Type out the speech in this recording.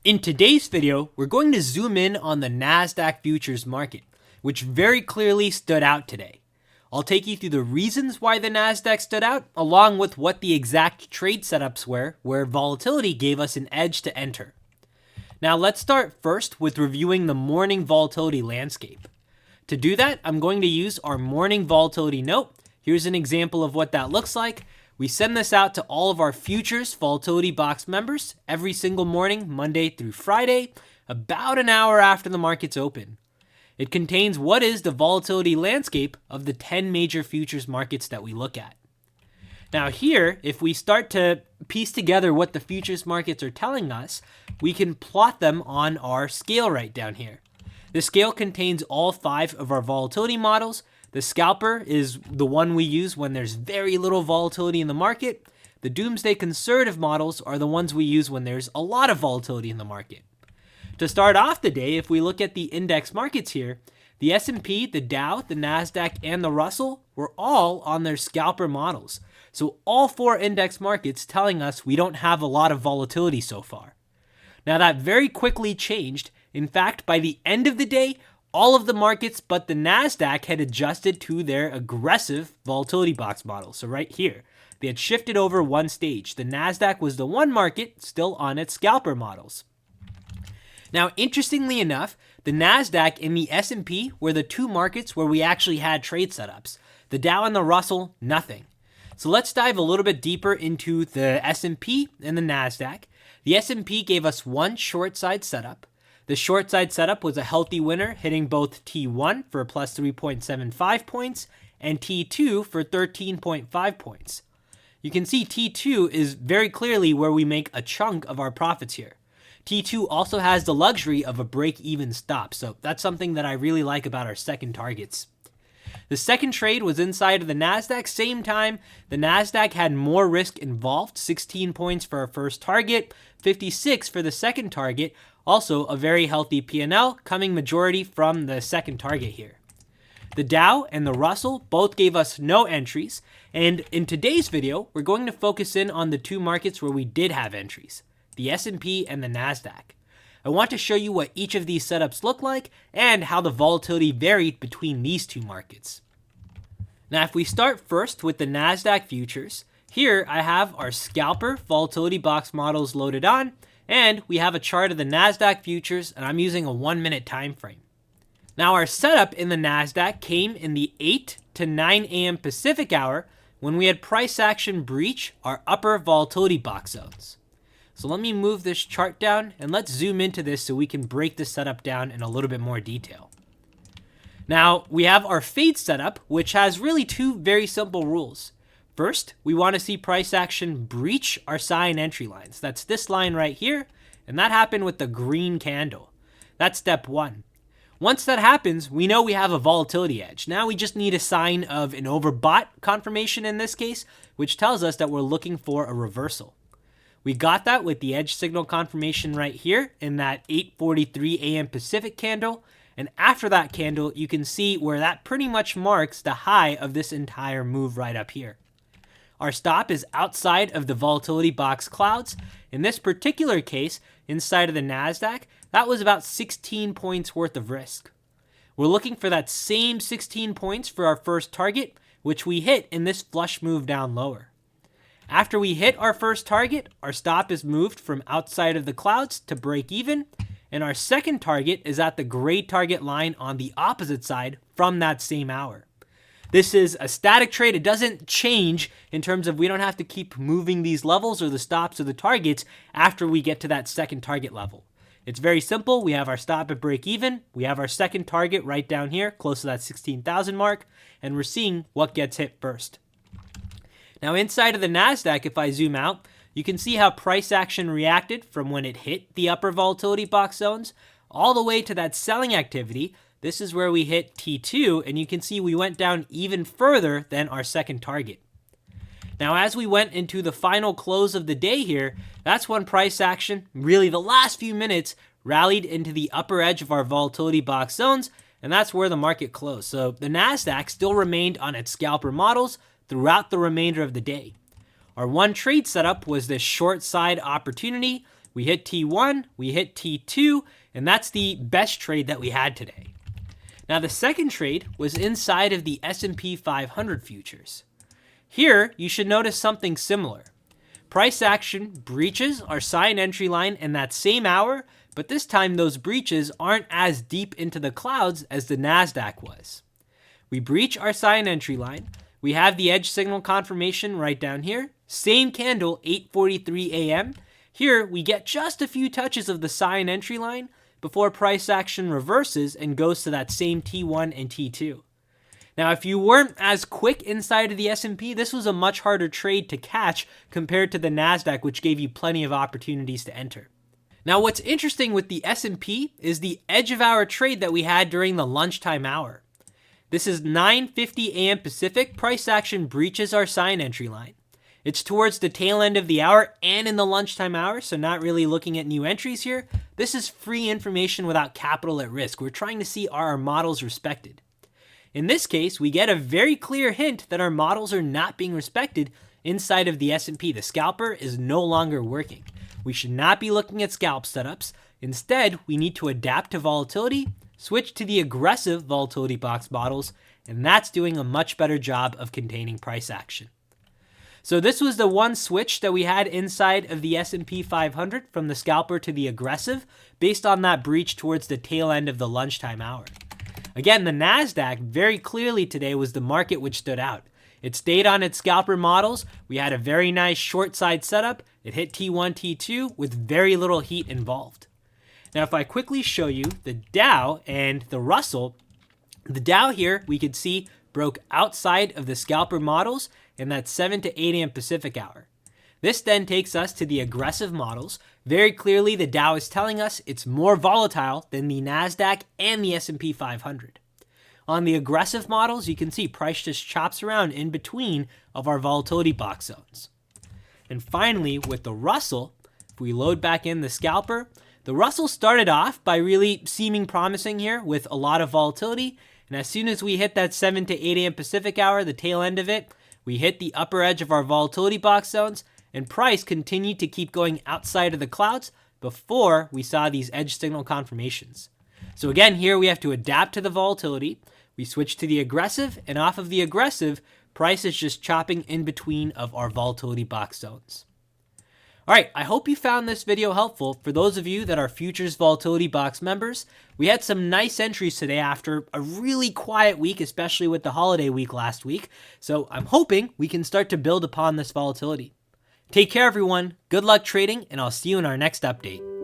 In today's video, we're going to zoom in on the Nasdaq futures market, which very clearly stood out today. I'll take you through the reasons why the Nasdaq stood out, along with what the exact trade setups were, where volatility gave us an edge to enter. Now let's start first with reviewing the morning volatility landscape. To do that, I'm going to use our morning volatility note. Here's an example of what that looks like. We send this out to all of our futures Volatility Box members every single morning, Monday through Friday, about an hour after the markets open. It contains what is the volatility landscape of the 10 major futures markets that we look at. Now here, if we start to piece together what the futures markets are telling us, we can plot them on our scale right down here. The scale contains all 5 of our volatility models. The scalper is the one we use when there's very little volatility in the market. The doomsday conservative models are the ones we use when there's a lot of volatility in the market. To start off the day, if we look at the index markets here, the S&P, the Dow, the Nasdaq, and the Russell were all on their scalper models. So all 4 index markets telling us we don't have a lot of volatility so far. Now that very quickly changed. In fact, by the end of the day, all of the markets but the Nasdaq had adjusted to their aggressive volatility box model. So right here, they had shifted over one stage. The Nasdaq was the one market still on its scalper models. Now, interestingly enough, the Nasdaq and the S&P were the 2 markets where we actually had trade setups. The Dow and the Russell, nothing. So let's dive a little bit deeper into the S&P and the Nasdaq. The S&P gave us one short side setup. The short side setup was a healthy winner, hitting both T1 for plus 3.75 points and T2 for 13.5 points. You can see T2 is very clearly where we make a chunk of our profits here. T2 also has the luxury of a break-even stop, so that's something that I really like about our second targets. The second trade was inside of the Nasdaq. Same time, the Nasdaq had more risk involved, 16 points for our first target, 56 for the second target. Also, a very healthy P&L, coming majority from the second target here. The Dow and the Russell both gave us no entries, and in today's video, we're going to focus in on the 2 markets where we did have entries, the S&P and the Nasdaq. I want to show you what each of these setups look like and how the volatility varied between these 2 markets. Now, if we start first with the Nasdaq futures, here I have our scalper volatility box models loaded on, and we have a chart of the Nasdaq futures, and I'm using a 1-minute time frame. Now our setup in the Nasdaq came in the 8 to 9 a.m. Pacific hour when we had price action breach our upper volatility box zones. So let me move this chart down and let's zoom into this so we can break the setup down in a little bit more detail. Now we have our fade setup, which has really 2 very simple rules. First, we want to see price action breach our sign entry lines. That's this line right here, and that happened with the green candle. That's step 1. Once that happens, we know we have a volatility edge. Now we just need a sign of an overbought confirmation in this case, which tells us that we're looking for a reversal. We got that with the edge signal confirmation right here in that 8:43 a.m. Pacific candle, and after that candle, you can see where that pretty much marks the high of this entire move right up here. Our stop is outside of the volatility box clouds. In this particular case, inside of the Nasdaq, that was about 16 points worth of risk. We're looking for that same 16 points for our first target, which we hit in this flush move down lower. After we hit our first target, our stop is moved from outside of the clouds to break even, and our second target is at the gray target line on the opposite side from that same hour. This is a static trade. It doesn't change in terms of we don't have to keep moving these levels or the stops or the targets after we get to that second target level. It's very simple. We have our stop at break even. We have our second target right down here, close to that 16,000 mark, and we're seeing what gets hit first. Now inside of the Nasdaq, if I zoom out, you can see how price action reacted from when it hit the upper volatility box zones all the way to that selling activity. This is where we hit T2, and you can see we went down even further than our second target. Now, as we went into the final close of the day here, that's when price action, really the last few minutes, rallied into the upper edge of our volatility box zones, and that's where the market closed. So the Nasdaq still remained on its scalper models throughout the remainder of the day. Our one trade setup was this short side opportunity. We hit T1, we hit T2, and that's the best trade that we had today. Now the second trade was inside of the S&P 500 futures. Here, you should notice something similar. Price action breaches our sign entry line in that same hour, but this time those breaches aren't as deep into the clouds as the Nasdaq was. We breach our sign entry line. We have the edge signal confirmation right down here. Same candle, 8:43 a.m. Here, we get just a few touches of the sign entry line before price action reverses and goes to that same T1 and T2. Now, if you weren't as quick inside of the S&P, this was a much harder trade to catch compared to the Nasdaq, which gave you plenty of opportunities to enter. Now, what's interesting with the S&P is the edge of our trade that we had during the lunchtime hour. This is 9:50 a.m. Pacific. Price action breaches our sign entry line. It's towards the tail end of the hour and in the lunchtime hour, so not really looking at new entries here. This is free information without capital at risk. We're trying to see, are our models respected? In this case, we get a very clear hint that our models are not being respected inside of the S&P. The scalper is no longer working. We should not be looking at scalp setups. Instead, we need to adapt to volatility, switch to the aggressive volatility box models, and that's doing a much better job of containing price action. So this was the one switch that we had inside of the S&P 500 from the scalper to the aggressive based on that breach towards the tail end of the lunchtime hour. Again, the Nasdaq very clearly today was the market which stood out. It stayed on its scalper models. We had a very nice short side setup. It hit T1, T2 with very little heat involved. Now, if I quickly show you the Dow and the Russell, the Dow here we could see broke outside of the scalper models in that 7 to 8 a.m. Pacific hour. This then takes us to the aggressive models. Very clearly, the Dow is telling us it's more volatile than the Nasdaq and the S&P 500. On the aggressive models, you can see price just chops around in between of our volatility box zones. And finally, with the Russell, if we load back in the scalper, the Russell started off by really seeming promising here with a lot of volatility. And as soon as we hit that 7 to 8 a.m. Pacific hour, the tail end of it, we hit the upper edge of our volatility box zones, and price continued to keep going outside of the clouds before we saw these edge signal confirmations. So again, here we have to adapt to the volatility. We switch to the aggressive, and off of the aggressive, price is just chopping in between of our volatility box zones. All right, I hope you found this video helpful. For those of you that are Futures Volatility Box members, we had some nice entries today after a really quiet week, especially with the holiday week last week. So I'm hoping we can start to build upon this volatility. Take care, everyone. Good luck trading, and I'll see you in our next update.